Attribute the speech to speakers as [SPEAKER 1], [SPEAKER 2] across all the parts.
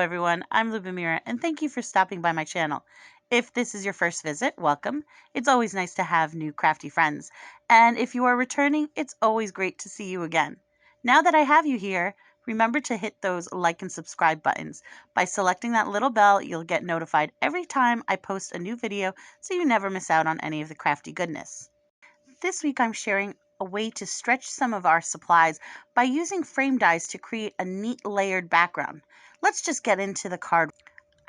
[SPEAKER 1] everyone, I'm Lubomira and thank you for stopping by my channel. If this is your first visit, welcome. It's always nice to have new crafty friends. And if you are returning, it's always great to see you again. Now that I have you here, remember to hit those like and subscribe buttons. By selecting that little bell, you'll get notified every time I post a new video so you never miss out on any of the crafty goodness. This week I'm sharing a way to stretch some of our supplies by using frame dies to create a neat layered background. Let's just get into the card.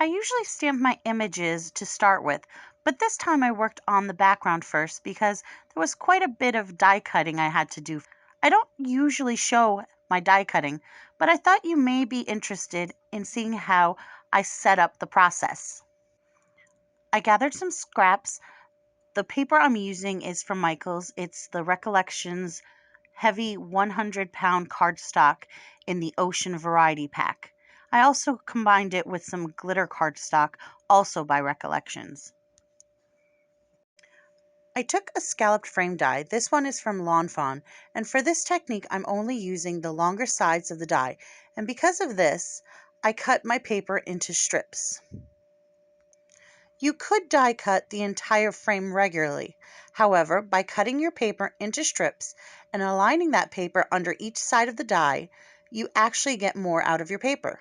[SPEAKER 1] I usually stamp my images to start with, but this time I worked on the background first because there was quite a bit of die cutting I had to do. I don't usually show my die cutting, but I thought you may be interested in seeing how I set up the process. I gathered some scraps. The paper I'm using is from Michaels. It's the Recollections heavy 100-pound cardstock in the Ocean Variety Pack. I also combined it with some glitter cardstock, also by Recollections. I took a scalloped frame die. This one is from Lawn Fawn, and for this technique I'm only using the longer sides of the die, and because of this, I cut my paper into strips. You could die cut the entire frame regularly. However, by cutting your paper into strips and aligning that paper under each side of the die, you actually get more out of your paper.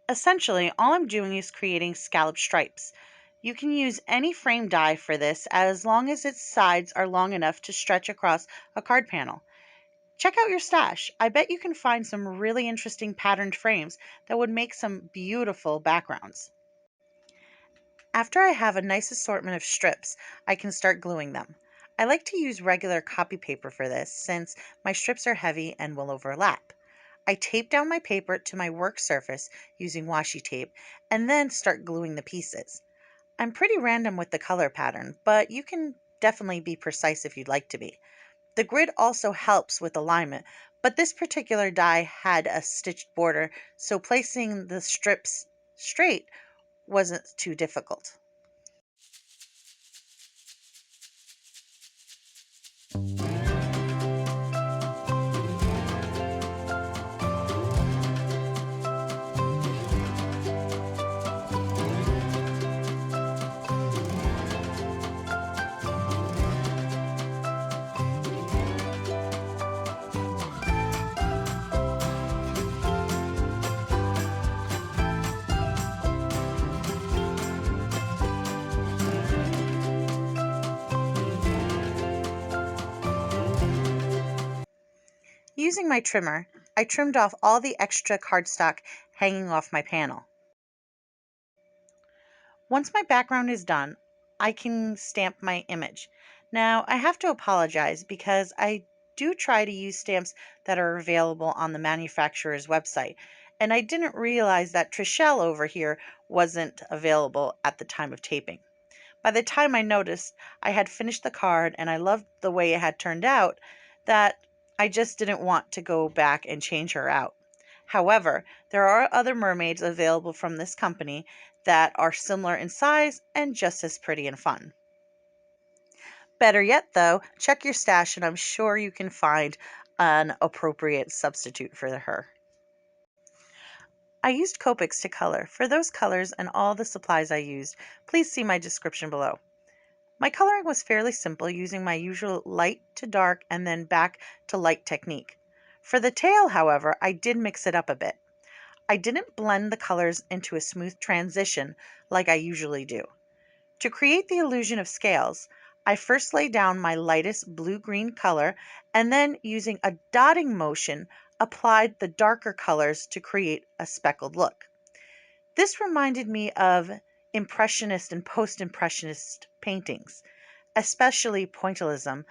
[SPEAKER 1] Essentially, all I'm doing is creating scallop stripes. You can use any frame die for this as long as its sides are long enough to stretch across a card panel. Check out your stash. I bet you can find some really interesting patterned frames that would make some beautiful backgrounds. After I have a nice assortment of strips, I can start gluing them. I like to use regular copy paper for this since my strips are heavy and will overlap. I tape down my paper to my work surface using washi tape and then start gluing the pieces. I'm pretty random with the color pattern, but you can definitely be precise if you'd like to be. The grid also helps with alignment, but this particular die had a stitched border, so placing the strips straight wasn't too difficult. Using my trimmer, I trimmed off all the extra cardstock hanging off my panel. Once my background is done, I can stamp my image. Now, I have to apologize because I do try to use stamps that are available on the manufacturer's website, and I didn't realize that Trishell over here wasn't available at the time of taping. By the time I noticed I had finished the card and I loved the way it had turned out, that I just didn't want to go back and change her out. However, there are other mermaids available from this company that are similar in size and just as pretty and fun. Better yet though, check your stash and I'm sure you can find an appropriate substitute for her. I used Copics to color. For those colors and all the supplies I used, please see my description below. My coloring was fairly simple, using my usual light to dark and then back to light technique. For the tail, however, I did mix it up a bit. I didn't blend the colors into a smooth transition like I usually do. To create the illusion of scales, I first laid down my lightest blue-green color and then, using a dotting motion, applied the darker colors to create a speckled look. This reminded me of Impressionist and Post-Impressionist paintings, especially pointillism.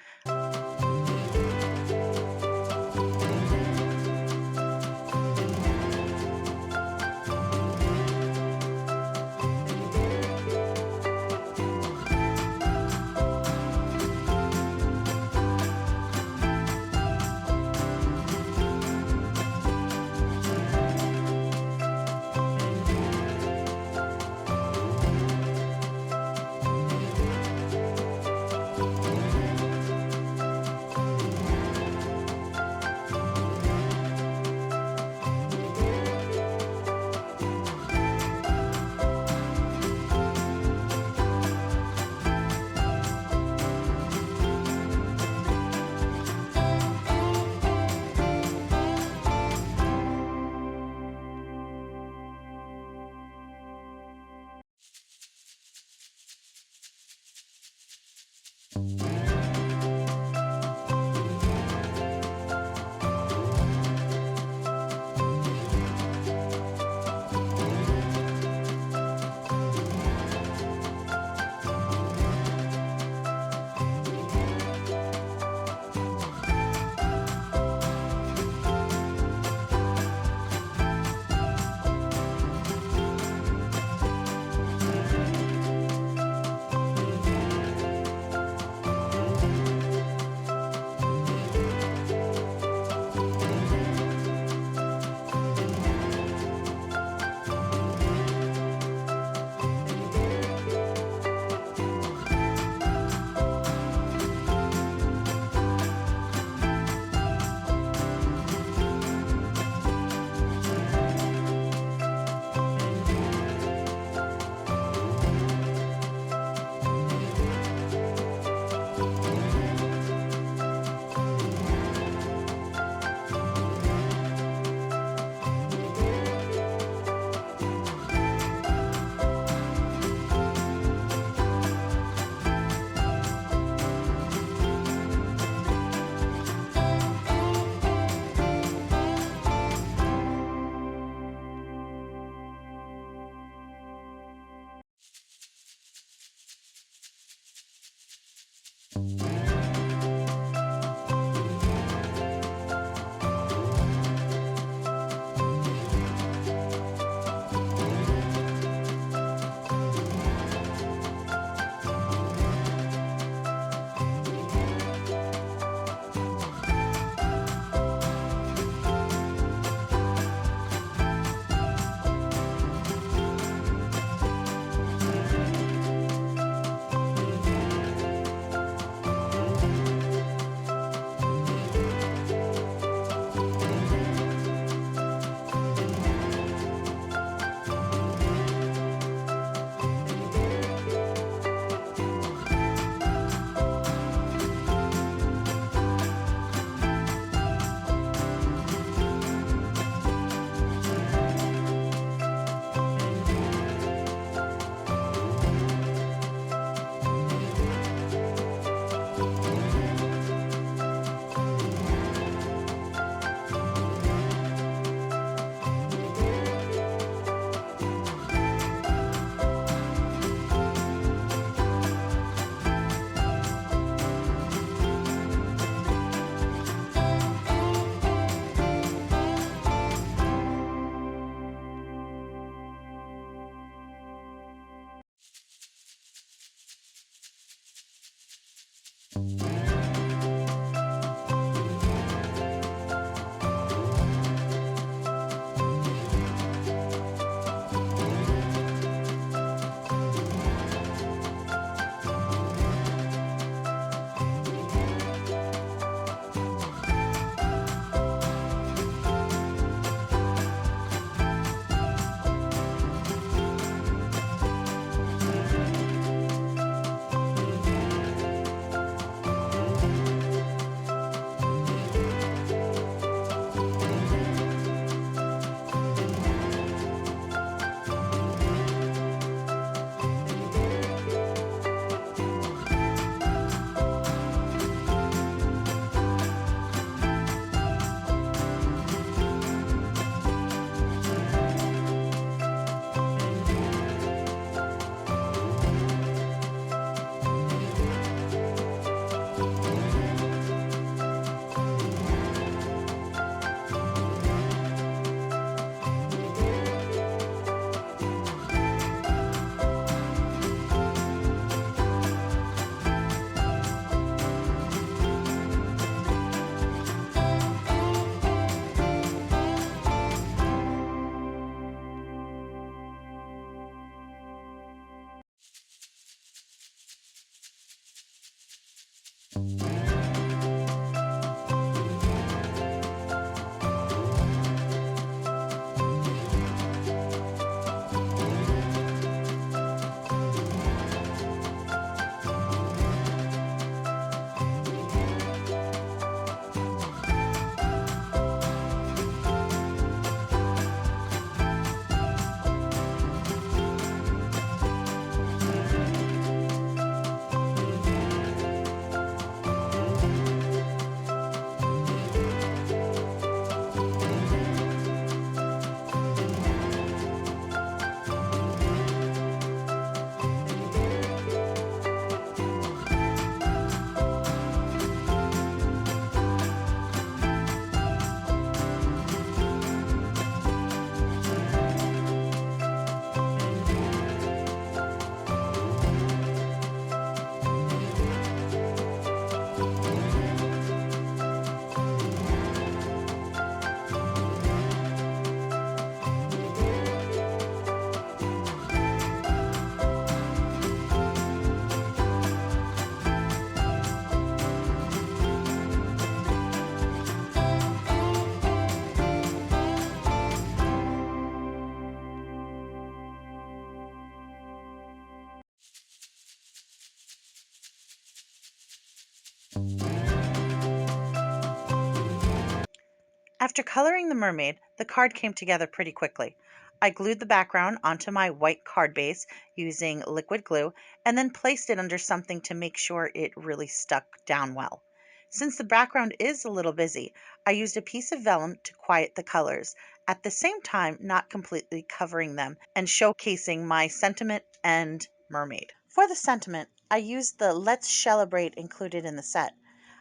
[SPEAKER 1] After coloring the mermaid, the card came together pretty quickly. I glued the background onto my white card base using liquid glue and then placed it under something to make sure it really stuck down well. Since the background is a little busy, I used a piece of vellum to quiet the colors, at the same time not completely covering them and showcasing my sentiment and mermaid. For the sentiment, I used the Let's Celebrate included in the set.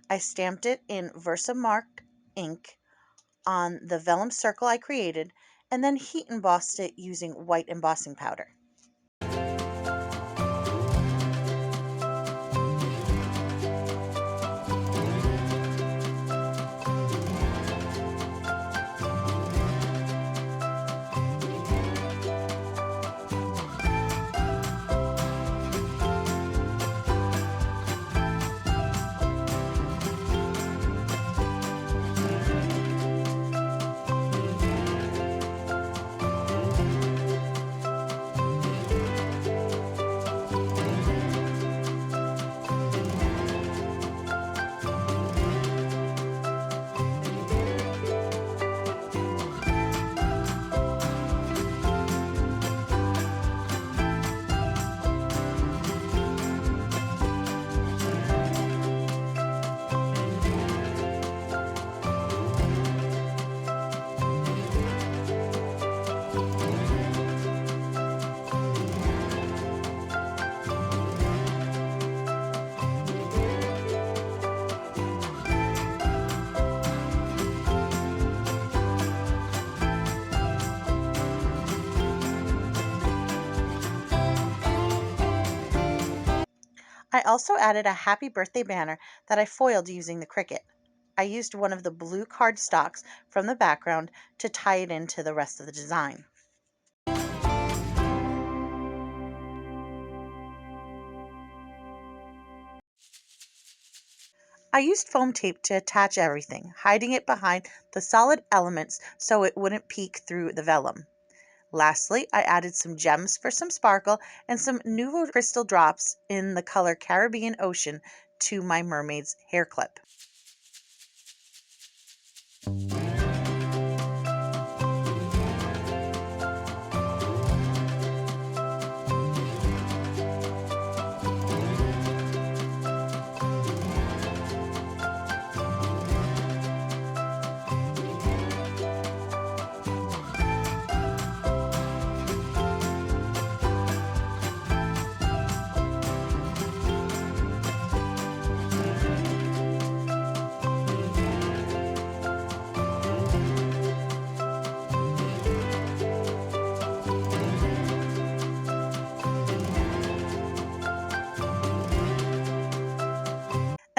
[SPEAKER 1] I stamped it in Versamark ink on the vellum circle I created, and then heat embossed it using white embossing powder. I also added a happy birthday banner that I foiled using the Cricut. I used one of the blue cardstocks from the background to tie it into the rest of the design. I used foam tape to attach everything, hiding it behind the solid elements so it wouldn't peek through the vellum. Lastly, I added some gems for some sparkle and some Nouveau crystal drops in the color Caribbean Ocean to my mermaid's hair clip.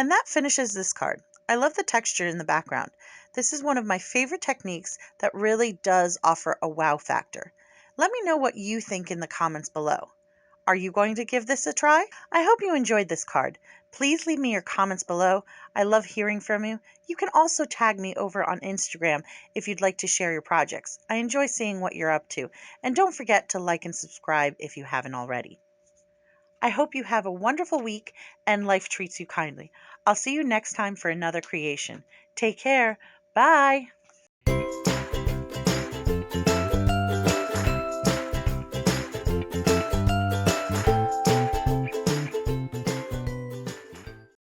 [SPEAKER 1] And that finishes this card. I love the texture in the background. This is one of my favorite techniques that really does offer a wow factor. Let me know what you think in the comments below. Are you going to give this a try? I hope you enjoyed this card. Please leave me your comments below. I love hearing from you. You can also tag me over on Instagram if you'd like to share your projects. I enjoy seeing what you're up to. And don't forget to like and subscribe if you haven't already. I hope you have a wonderful week and life treats you kindly. I'll see you next time for another creation. Take care. Bye.